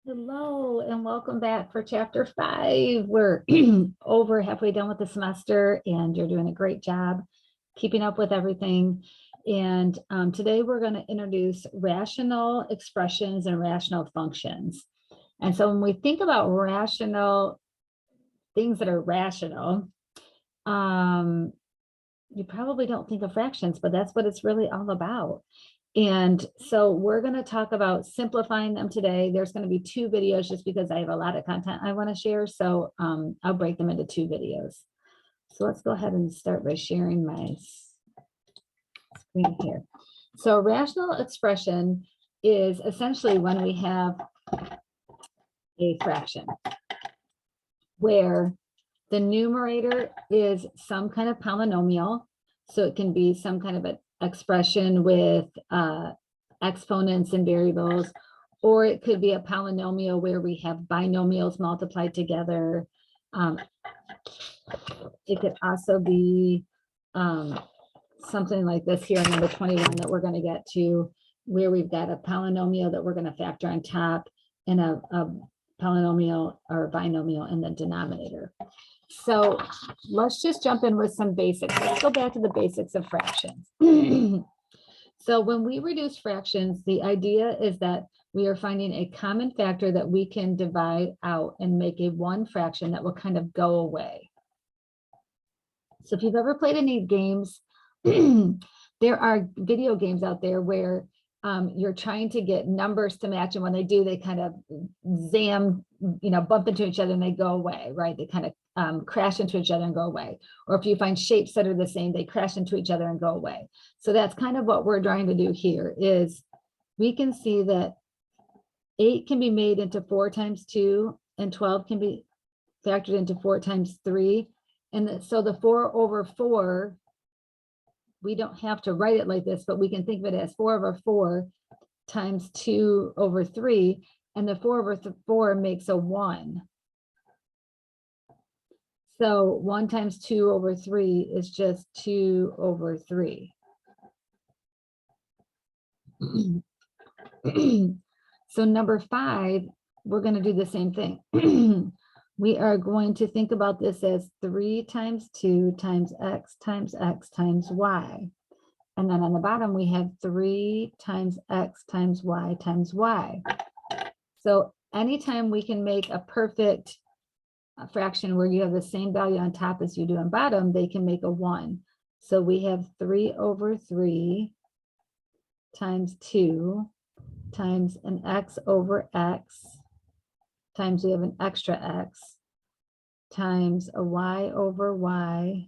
Hello and welcome back for chapter 5. We're over halfway done with the semester and you're doing a great job keeping up with everything. And today we're going to introduce rational expressions and rational functions. And so when we think about rational things that are rational, you probably don't think of fractions, but that's what it's really all about. And so we're going to talk about simplifying them today. There's going to be 2 videos just because I have a lot of content I want to share. So I'll break them into 2 videos. So let's go ahead and start by sharing my screen here. So rational expression is essentially when we have a fraction where the numerator is some kind of polynomial. So it can be some kind of an expression with exponents and variables, or it could be a polynomial where we have binomials multiplied together. It could also be something like this here in number 21 that we're going to get to, where we've got a polynomial that we're going to factor on top and a polynomial or binomial in the denominator. So let's just jump in with some basics. Let's go back to the basics of fractions. So when we reduce fractions, the idea is that we are finding a common factor that we can divide out and make a one fraction that will kind of go away. So if you've ever played any games, there are video games out there where you're trying to get numbers to match, and when they do, they kind of bump into each other and they go away, right? They kind of crash into each other and go away. Or if you find shapes that are the same, they crash into each other and go away. So that's kind of what we're trying to do here. Is we can see that 8 can be made into 4 times 2, and 12 can be factored into 4 times 3. And so the 4 over 4, we don't have to write it like this, but we can think of it as 4 over 4 times 2 over 3, and the 4 over 4 makes a 1. So 1 times 2 over 3 is just 2 over 3. So number 5, we're going to do the same thing. We are going to think about this as 3 times 2 times x times y. And then on the bottom, we have 3 times x times y times y. So anytime we can make a perfect fraction where you have the same value on top as you do on bottom, they can make a 1. So we have 3 over 3 times 2 times an x over x times we have an extra x times a y over y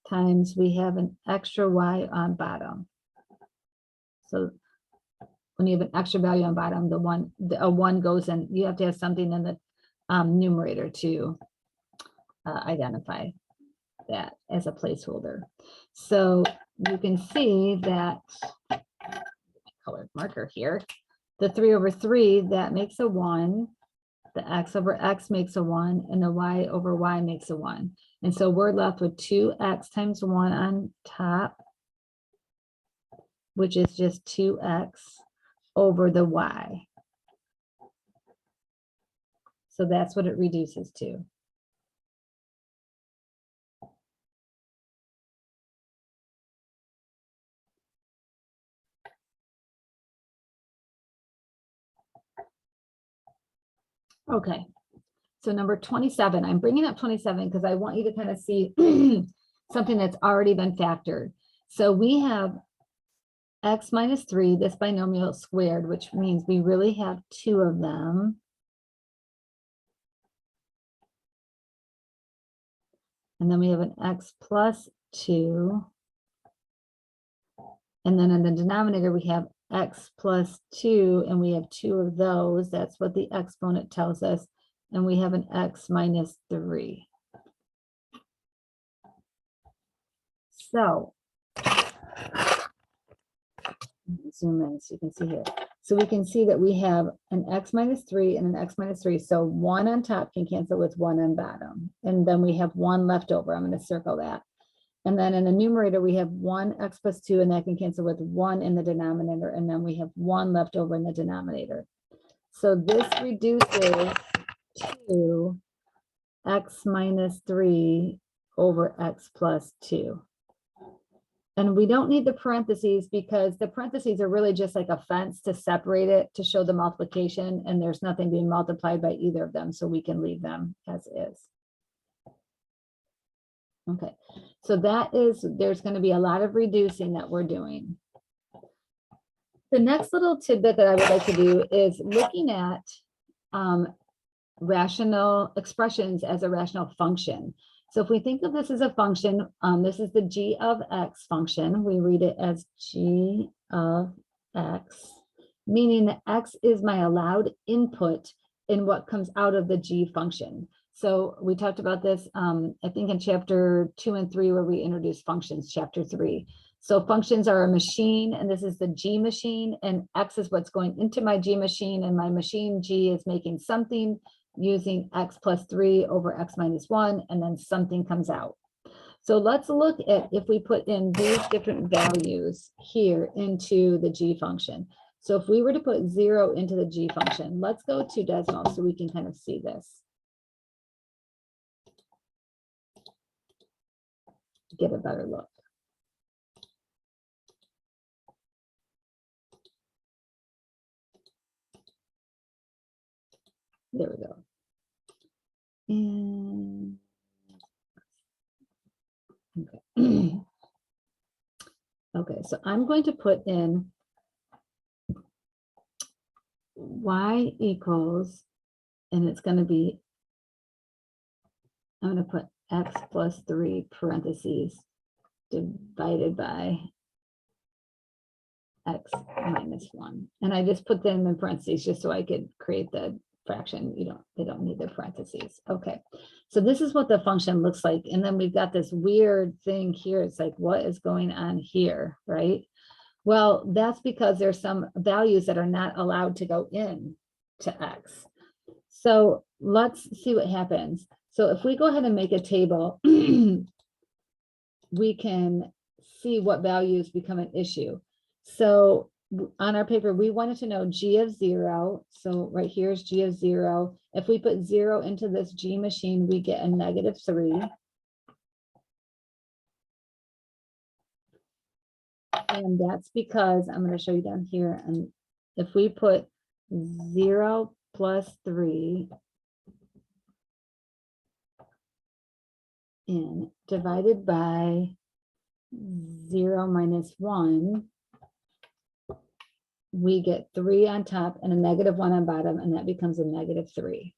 times we have an extra y on bottom. So when you have an extra value on bottom, a 1 goes in. You have to have something in the numerator to identify that as a placeholder. So you can see that colored marker here, the 3 over 3, that makes a 1. The x over x makes a 1, and the y over y makes a 1. And so we're left with 2x times 1 on top, which is just 2x over the y. So that's what it reduces to. Okay, so number 27, I'm bringing up 27 because I want you to kind of see something that's already been factored. So we have x minus 3, this binomial squared, which means we really have 2 of them. And then we have an x plus 2. And then in the denominator, we have x plus 2, and we have 2 of those. That's what the exponent tells us. And we have an x minus 3. So zoom in so you can see here. So we can see that we have an x minus 3 and an x minus 3. So 1 on top can cancel with 1 on bottom. And then we have 1 left over. I'm going to circle that. And then in the numerator, we have 1 x plus 2, and that can cancel with 1 in the denominator. And then we have 1 left over in the denominator. So this reduces to x minus 3 over x plus 2. And we don't need the parentheses because the parentheses are really just like a fence to separate it to show the multiplication, and there's nothing being multiplied by either of them, so we can leave them as is. Okay, so there's going to be a lot of reducing that we're doing. The next little tidbit that I would like to do is looking at rational expressions as a rational function. So if we think of this as a function, this is the g of x function. We read it as g of x, meaning that x is my allowed input in what comes out of the g function. So we talked about this, I think in chapter 2 and 3, where we introduced functions, chapter 3. So functions are a machine, and this is the G machine, and X is what's going into my G machine, and my machine G is making something using X plus 3 over X minus 1, and then something comes out. So let's look at if we put in these different values here into the G function. So if we were to put 0 into the G function, let's go to Desmos so we can kind of see this. Get a better look. There we go. And okay. Okay, so I'm going to put in y equals, and it's going to be, I'm going to put x plus 3 parentheses divided by x minus 1. And I just put them in parentheses just so I could create the fraction. They don't need the parentheses. Okay, so this is what the function looks like. And then we've got this weird thing here. It's like, what is going on here, right? Well, that's because there's some values that are not allowed to go in to x. So let's see what happens. So if we go ahead and make a table, we can see what values become an issue. So on our paper, we wanted to know g of 0. So right here is g of 0. If we put 0 into this G machine, we get a -3. And that's because I'm going to show you down here. And if we put 0 plus 3 in divided by 0 minus 1, we get 3 on top and a -1 on bottom, and that becomes a -3.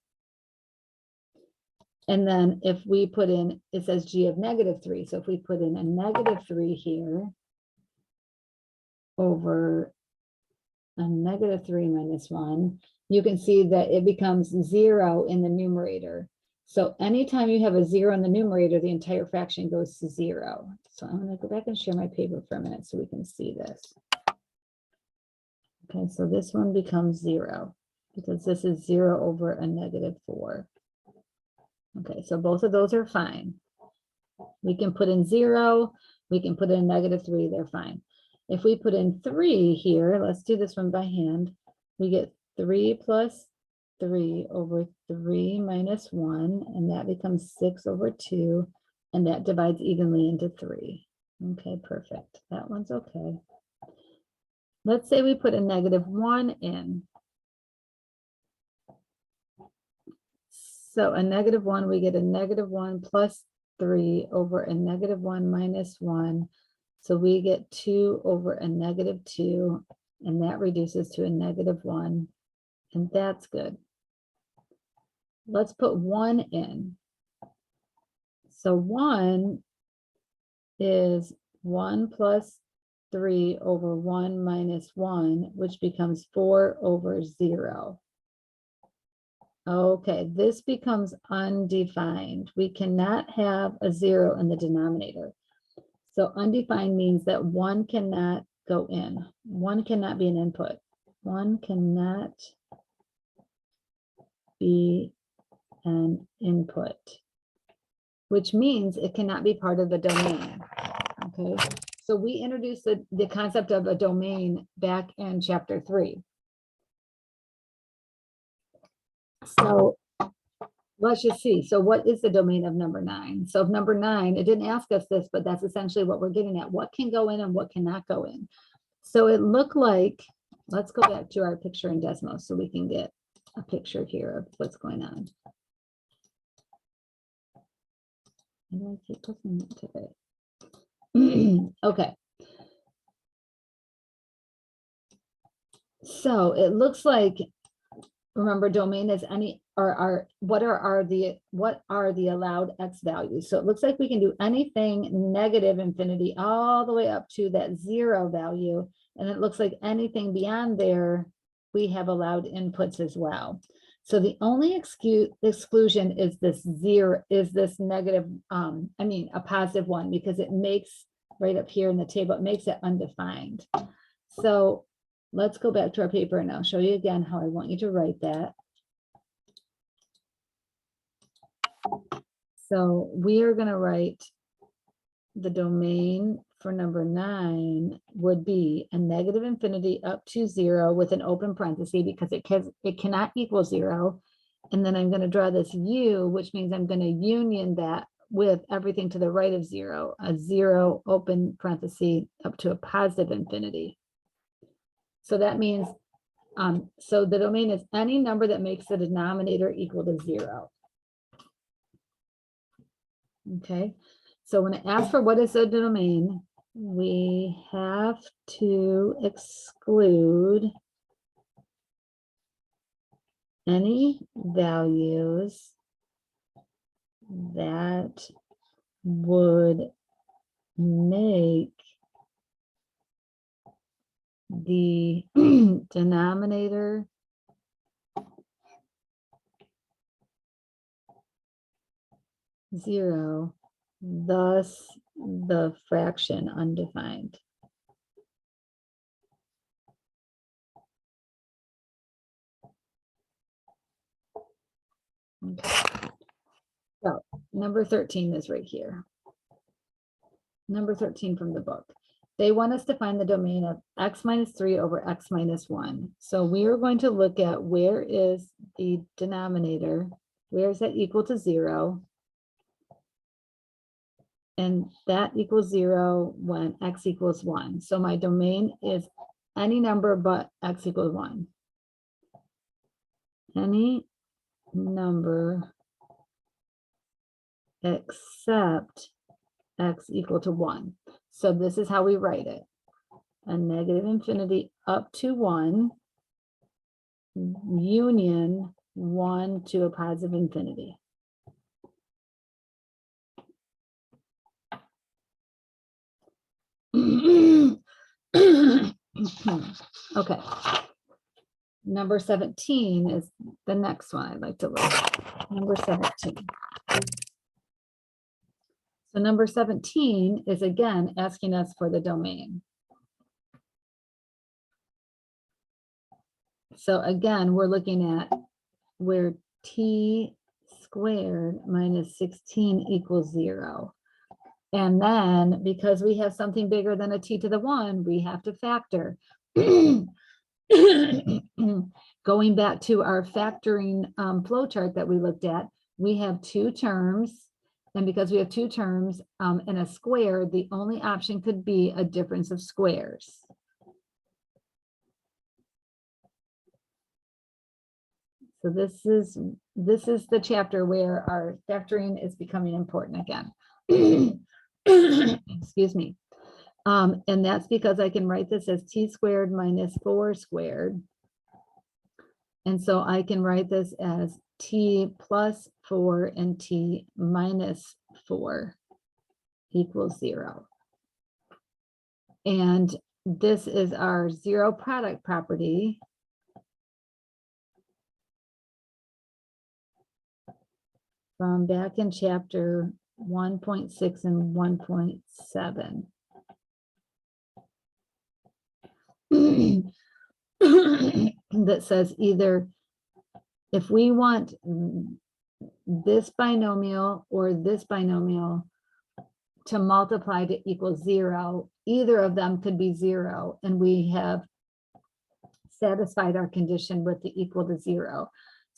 And then if we put in, it says g of -3. So if we put in a -3 here over a -3 minus 1, you can see that it becomes 0 in the numerator. So anytime you have a 0 in the numerator, the entire fraction goes to 0. So I'm going to go back and share my paper for a minute so we can see this. Okay, so this one becomes 0 because this is 0 over a -4. Okay, so both of those are fine. We can put in 0, we can put in a -3, they're fine. If we put in 3 here, let's do this one by hand, we get 3 plus 3 over 3 minus 1, and that becomes 6 over 2, and that divides evenly into 3. Okay, perfect. That one's okay. Let's say we put a -1 in. So a -1, we get a -1 plus 3 over a -1 minus 1. So we get 2 over a -2, and that reduces to a -1, and that's good. Let's put 1 in. So 1 is 1 plus 3 over 1 minus 1, which becomes 4 over 0. Okay, this becomes undefined. We cannot have a 0 in the denominator. So undefined means that 1 cannot go in. 1 cannot be an input. 1 cannot be an input, which means it cannot be part of the domain. Okay, so we introduced the concept of a domain back in chapter 3. So let's just see. So what is the domain of number 9? So if number 9, it didn't ask us this, but that's essentially what we're getting at. What can go in and what cannot go in? So it looked like, let's go back to our picture in Desmos so we can get a picture here of what's going on. And I keep looking at today. Okay. So it looks like, remember, domain is any what are the allowed X values? So it looks like we can do anything negative infinity all the way up to that 0 value. And it looks like anything beyond there, we have allowed inputs as well. So the only exclusion is this negative, a positive one, because it makes right up here in the table, it makes it undefined. So let's go back to our paper and I'll show you again how I want you to write that. So we are going to write the domain for number 9 would be a negative infinity up to 0 with an open parenthesis because it cannot equal 0. And then I'm going to draw this U, which means I'm going to union that with everything to the right of 0, a 0 open parenthesis up to a positive infinity. So that means, so the domain is any number that makes the denominator equal to 0. Okay, so when it asks for what is the domain, we have to exclude any values that would make the denominator zero, thus the fraction undefined. Okay. So number 13 is right here. Number 13 from the book. They want us to find the domain of x minus 3 over x minus 1. So we are going to look at where is the denominator, where is that equal to 0? And that equals 0 when x equals 1. So my domain is any number but x equals 1. Any number except x equal to 1. So this is how we write it. A negative infinity up to 1, union 1 to a positive infinity. Okay. Number 17 is the next one I'd like to look at. Number 17. So number 17 is again asking us for the domain. So again, we're looking at where t squared minus 16 equals 0. And then because we have something bigger than a t to the 1, we have to factor. Going back to our factoring flow chart that we looked at, we have 2 terms. And because we have 2 terms and a square, the only option could be a difference of squares. So this is the chapter where our factoring is becoming important again. Excuse me. And that's because I can write this as t squared minus 4 squared. And so I can write this as t plus 4 and t minus 4 equals 0. And this is our zero product property. From back in chapter 1.6 and 1.7. That says either if we want this binomial or this binomial to multiply to equal 0, either of them could be 0, and we have satisfied our condition with the equal to 0.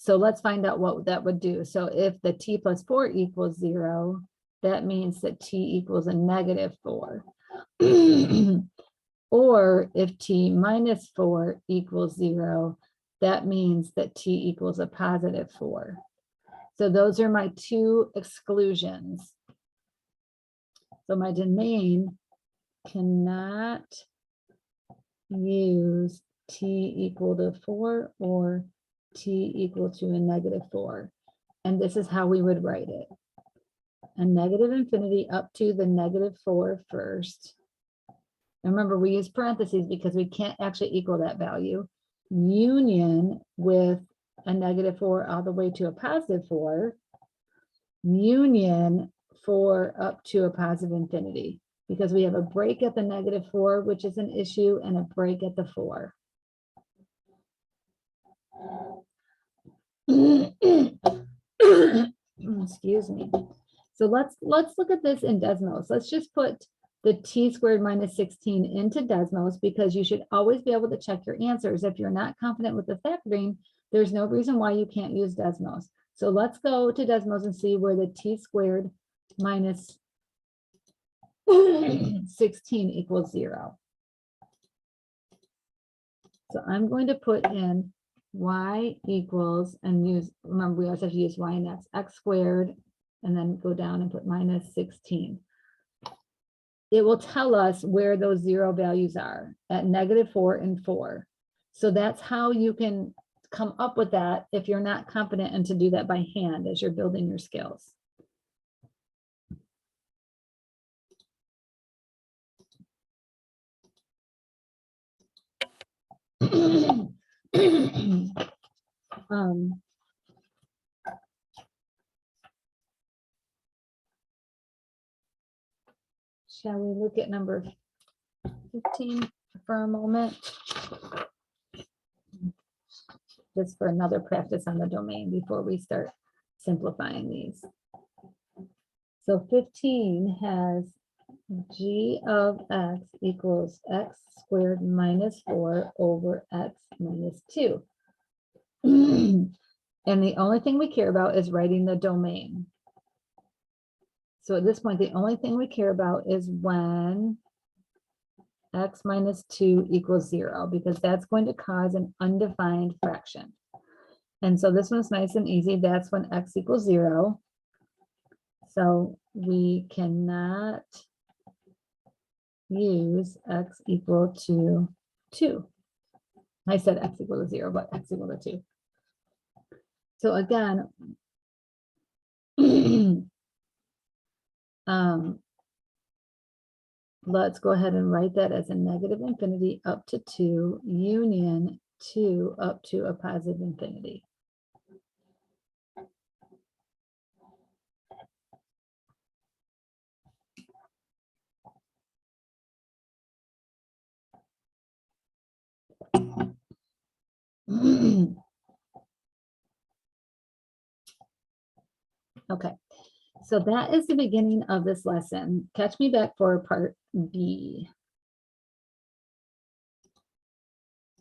So let's find out what that would do. So if the t plus 4 equals 0, that means that t equals a negative 4. Or if t minus 4 equals 0, that means that t equals a positive 4. So those are my two exclusions. So my domain cannot use t equal to 4 or t equal to a negative 4. And this is how we would write it. A negative infinity up to the negative 4 first. And remember, we use parentheses because we can't actually equal that value. Union with a negative 4 all the way to a positive 4. Union 4 up to a positive infinity, because we have a break at the negative 4, which is an issue, and a break at the 4. Excuse me. So let's look at this in Desmos. Let's just put the t squared minus 16 into Desmos, because you should always be able to check your answers. If you're not confident with the factoring, there's no reason why you can't use Desmos. So let's go to Desmos and see where the t squared minus 16 equals 0. So I'm going to put in y equals, and use, remember we always have to use y and x squared, and then go down and put minus 16. It will tell us where those 0 values are at negative 4 and 4. So that's how you can come up with that if you're not confident, and to do that by hand as you're building your skills. Shall we look at number 15 for a moment? Just for another practice on the domain before we start simplifying these. So 15 has g of x equals x squared minus 4 over x minus 2. And the only thing we care about is writing the domain. So at this point, the only thing we care about is when x minus 2 equals 0, because that's going to cause an undefined fraction. And so this one's nice and easy. That's when x equals 0. So we cannot use x equal to 2. I said x equal to 0, but x equal to 2. So again, let's go ahead and write that as a negative infinity up to 2 union 2 up to a positive infinity. Okay, so that is the beginning of this lesson. Catch me back for part B.